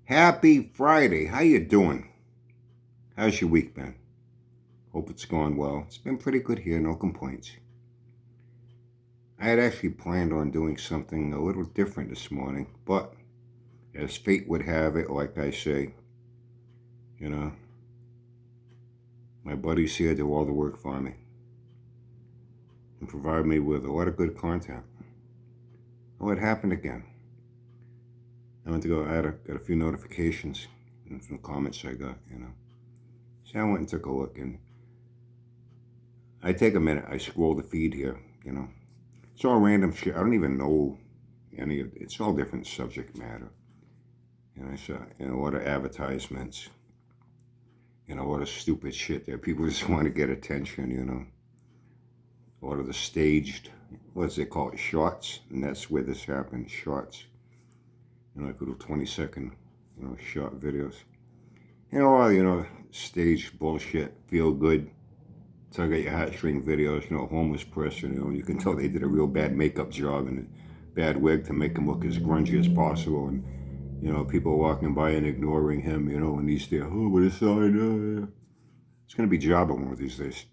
Happy Friday. How you doing? How's your week been? Hope it's going well. It's been pretty good here, no complaints. I had actually planned on doing something a little different this morning, but as fate would have it, like I say, you know, my buddies here do all the work for me and provide me with a lot of good content. Oh, it happened again. I went to go, got a few notifications and some comments I got. So I went and took a look, and I take a minute, I scroll the feed here. It's all random shit. I don't even know any of it. It's all different subject matter. And I saw a lot of advertisements and a lot of stupid shit there. People just want to get attention. A lot of the staged, what's it called, shorts. And that's where this happened, shorts. Like little 20-second, short videos. All, staged bullshit, feel good. Tug at your heartstring videos, a homeless person, you can tell they did a real bad makeup job and a bad wig to make him look as grungy as possible. And, people walking by and ignoring him, and he's there, oh, what a sign. It's going to be Jabba one of these days.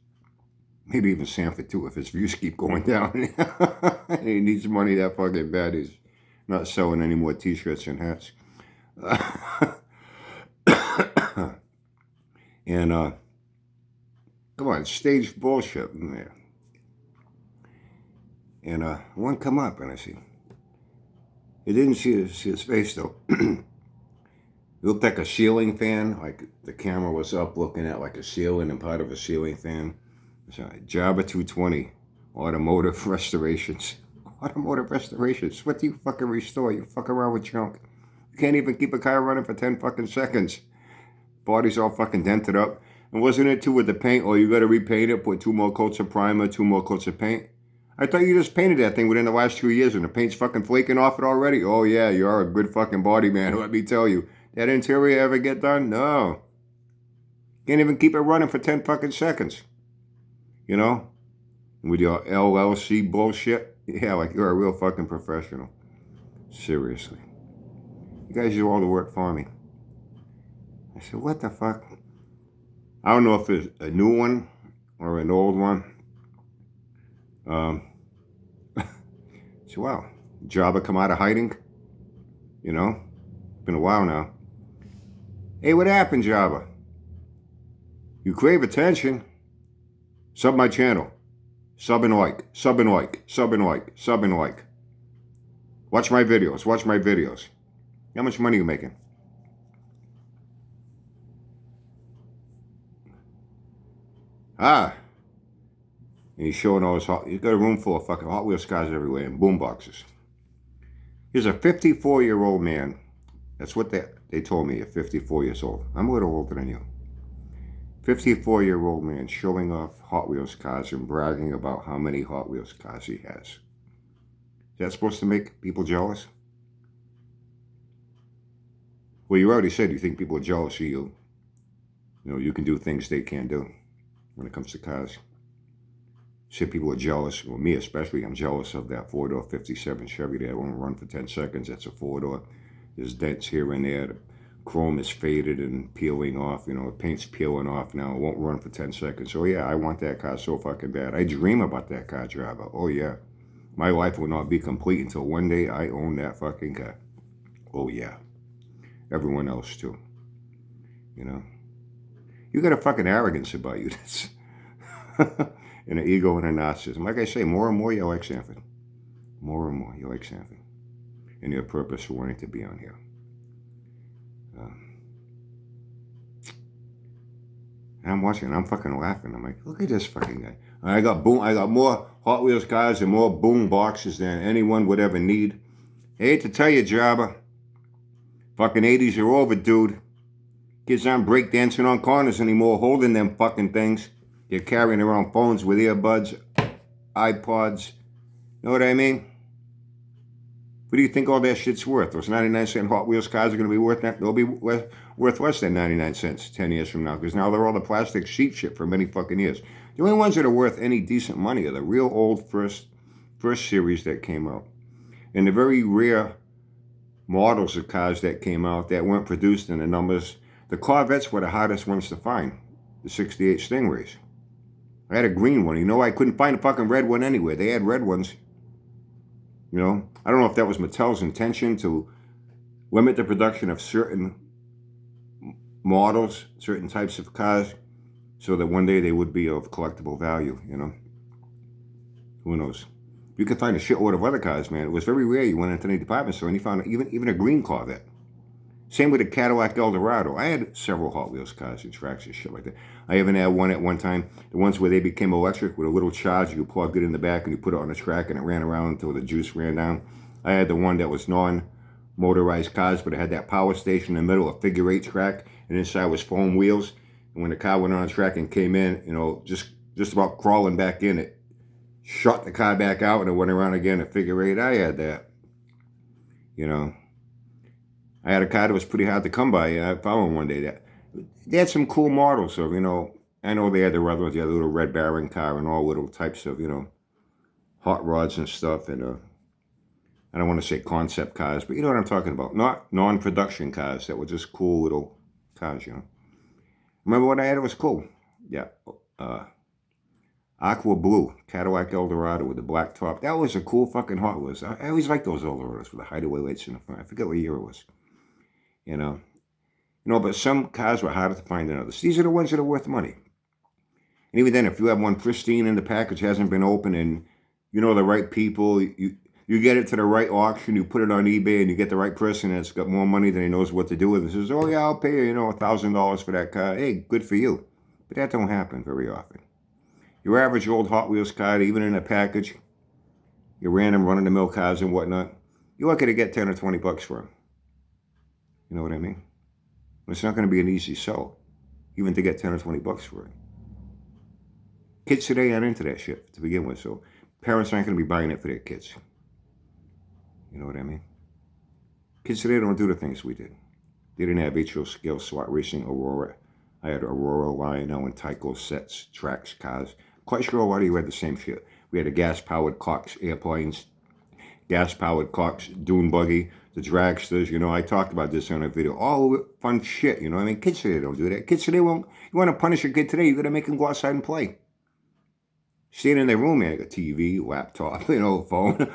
Maybe even Sanford too, if his views keep going down. He needs money that fucking bad. He's not selling any more t-shirts and hats. And, come on, staged bullshit. And one come up, and I see. You didn't see his face, though. It looked like a ceiling fan, like the camera was up looking at like a ceiling and part of a ceiling fan. So, Jabba 220, automotive restorations. Automotive restorations. What do you fucking restore? You fuck around with junk. You can't even keep a car running for 10 fucking seconds. Body's all fucking dented up. And wasn't it too with the paint? Oh, you got to repaint it, put 2 more coats of primer, 2 more coats of paint. I thought you just painted that thing within the last 2 years and the paint's fucking flaking off it already. Oh yeah, you are a good fucking body man, let me tell you. That interior ever get done? No. Can't even keep it running for 10 fucking seconds. With your LLC bullshit. Yeah, like you're a real fucking professional. Seriously. You guys do all the work for me. I said, what the fuck? I don't know if it's a new one or an old one. So, wow. Jabba come out of hiding? Been a while now. Hey, what happened, Jabba? You crave attention. Sub my channel. Sub and like. Sub and like. Sub and like. Sub and like. Watch my videos. Watch my videos. How much money are you making? Ah. And he's showing all his he's got a room full of fucking Hot Wheels cars everywhere and boom boxes. He's a 54-year-old man. That's what they told me, at 54 years old. I'm a little older than you. 54-year-old man showing off Hot Wheels cars and bragging about how many Hot Wheels cars he has. Is that supposed to make people jealous? Well, you already said you think people are jealous of you. You can do things they can't do when it comes to cars. Say people are jealous, well, me especially, I'm jealous of that 4-door 57 Chevy that won't run for 10 seconds. That's a 4-door. There's dents here and there. The chrome is faded and peeling off. The paint's peeling off now. It won't run for 10 seconds. Oh, yeah, I want that car so fucking bad. I dream about that car, driver. Oh, yeah. My life will not be complete until one day I own that fucking car. Oh, yeah. Everyone else, too. You got a fucking arrogance about you. That's and an ego and a narcissism. Like I say, more and more you're like Sanford. More and more you're like Sanford. And your purpose for wanting to be on here. I'm watching, I'm fucking laughing. I'm like, look at this fucking guy. I got more Hot Wheels cars and more boom boxes than anyone would ever need. I hate to tell you, Jabba. Fucking 80s are over, dude. Kids aren't breakdancing on corners anymore, holding them fucking things. They're carrying around phones with earbuds, iPods. Know what I mean? What do you think all that shit's worth? Those 99-cent Hot Wheels cars are going to be worth that. They'll be worth less than 99 cents 10 years from now, because now they're all the plastic sheet shit for many fucking years. The only ones that are worth any decent money are the real old first series that came out. And the very rare models of cars that came out that weren't produced in the numbers. The Corvettes were the hardest ones to find, the 68 Stingrays. I had a green one. You know, I couldn't find a fucking red one anywhere. They had red ones. You know, I don't know if that was Mattel's intention to limit the production of certain models, certain types of cars, so that one day they would be of collectible value, you know. Who knows? You could find a shitload of other cars, man. It was very rare you went into any department store and you found even a green Corvette. Same with the Cadillac Eldorado. I had several Hot Wheels cars and tracks and shit like that. I even had one at one time, the ones where they became electric with a little charger. You plugged it in the back and you put it on the track and it ran around until the juice ran down. I had the one that was non-motorized cars, but it had that power station in the middle, a figure-8 track, and inside was foam wheels. And when the car went on the track and came in, you know, just about crawling back in, it shot the car back out and it went around again, a figure-8. I had that, you know. I had a car that was pretty hard to come by. I found one one day. They had some cool models of, you know, I know they had the other ones, the little Red Baron car and all little types of, you know, hot rods and stuff. And I don't want to say concept cars, but you know what I'm talking about. Not non-production cars that were just cool little cars, you know. Remember when I had it was cool? Yeah. Aqua Blue, Cadillac Eldorado with the black top. That was a cool fucking Hot Wheels. I always liked those Eldorados with the hideaway lights in the front. I forget what year it was. You know, but some cars were harder to find than others. These are the ones that are worth money. And even then, if you have one pristine and the package hasn't been opened and you know the right people, you get it to the right auction, you put it on eBay and you get the right person that's got more money than he knows what to do with it. Says, oh yeah, I'll pay you, you know, $1,000 for that car. Hey, good for you. But that don't happen very often. Your average old Hot Wheels car, even in a package, your random run-of-the-mill cars and whatnot, you're lucky to get 10 or 20 bucks for them. You know what I mean? It's not going to be an easy sell, even to get 10 or 20 bucks for it. Kids today aren't into that shit to begin with, so parents aren't going to be buying it for their kids. You know what I mean? Kids today don't do the things we did. They didn't have HO scale SWAT racing Aurora. I had Aurora, Lionel, and Tyco sets, tracks, cars. Quite sure a lot of you had the same shit. We had the gas-powered Cox airplanes, gas-powered Cox dune buggy, the dragsters, you know, I talked about this on a video. All fun shit, you know. I mean, kids today don't do that. Kids today won't. You want to punish a kid today, you got to make him go outside and play. Staying in their room, man, a TV, laptop, you know, phone.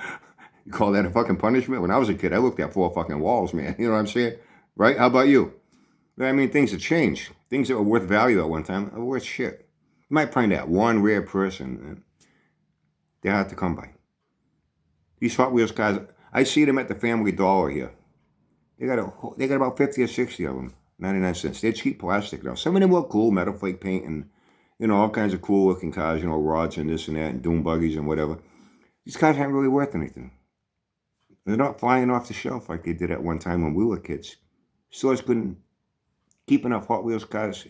You call that a fucking punishment? When I was a kid, I looked at 4 fucking walls, man. You know what I'm saying? Right? How about you? I mean, things have changed. Things that were worth value at one time are worth shit. You might find that one rare person. They're hard to come by. These Hot Wheels cars, I see them at the Family Dollar here. They got about 50 or 60 of them, 99 cents. They're cheap plastic now. Some of them look cool, metal flake paint and, you know, all kinds of cool looking cars, you know, rods and this and that and dune buggies and whatever. These cars aren't really worth anything. They're not flying off the shelf like they did at one time when we were kids. Stores couldn't keep enough Hot Wheels cars.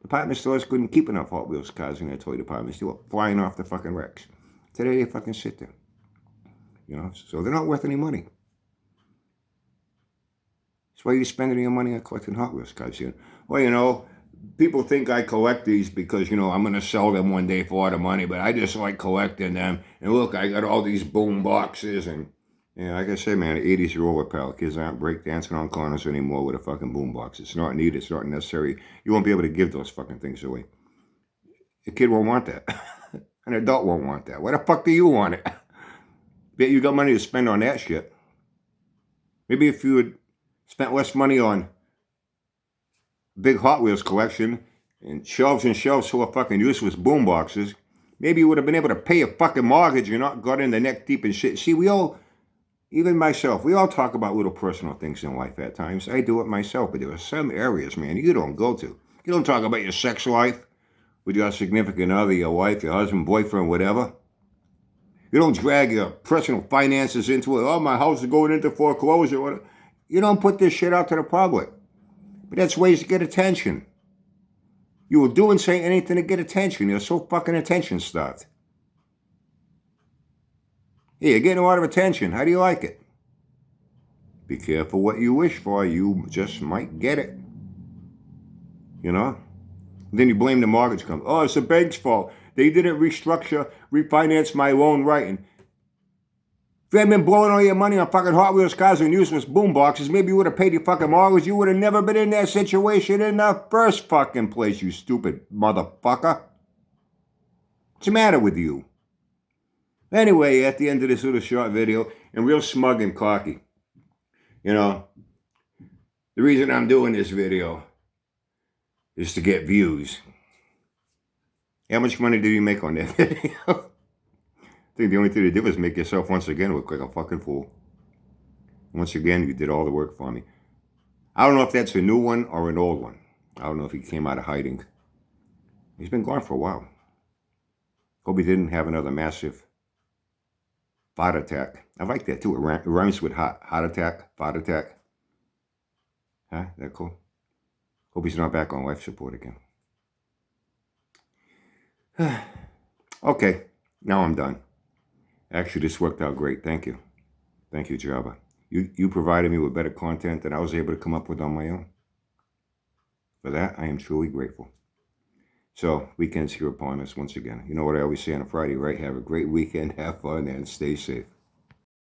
Department stores couldn't keep enough Hot Wheels cars in their toy departments. They were flying off the fucking wrecks. Today they fucking sit there. You know, so they're not worth any money. That's why you're spending your money on collecting Hot Wheels cars. Well, you know, people think I collect these because, you know, I'm going to sell them one day for a lot of money, but I just like collecting them. And look, I got all these boom boxes and, you know, like I said, man, the 80s are over, pal. Kids aren't breakdancing on corners anymore with a fucking boom box. It's not needed. It's not necessary. You won't be able to give those fucking things away. A kid won't want that. An adult won't want that. Why the fuck do you want it? Bet you got money to spend on that shit. Maybe if you had spent less money on big Hot Wheels collection and shelves full of fucking useless boom boxes, maybe you would have been able to pay a fucking mortgage and not got in the neck deep and shit. See, we all, even myself, we all talk about little personal things in life at times. I do it myself, but there are some areas, man, you don't go to. You don't talk about your sex life with your significant other, your wife, your husband, boyfriend, whatever. You don't drag your personal finances into it. Oh, my house is going into foreclosure. You don't put this shit out to the public. But that's ways to get attention. You will do and say anything to get attention. You're so fucking attention-starved. Hey, you're getting a lot of attention. How do you like it? Be careful what you wish for. You just might get it. You know? Then you blame the mortgage company. Oh, it's the bank's fault. They didn't refinance my loan right. And If you hadn't been blowing all your money on fucking Hot Wheels cars and useless boom boxes, maybe you would have paid your fucking mortgage. You would have never been in that situation in the first fucking place, you stupid motherfucker. What's the matter with you? Anyway, at the end of this little short video, and real smug and cocky, you know, the reason I'm doing this video is to get views. How much money did you make on that video? I think the only thing you did was make yourself once again look like a fucking fool. Once again, you did all the work for me. I don't know if that's a new one or an old one. I don't know if he came out of hiding. He's been gone for a while. Hope he didn't have another massive fart attack. I like that too. It rhymes with heart attack, fart attack. Huh? That cool? Hope he's not back on life support again. Okay, now I'm done. Actually, this worked out great. Thank you. Thank you, Java. You provided me with better content than I was able to come up with on my own. For that, I am truly grateful. So, weekend's here upon us once again. You know what I always say on a Friday, right? Have a great weekend, have fun, and stay safe.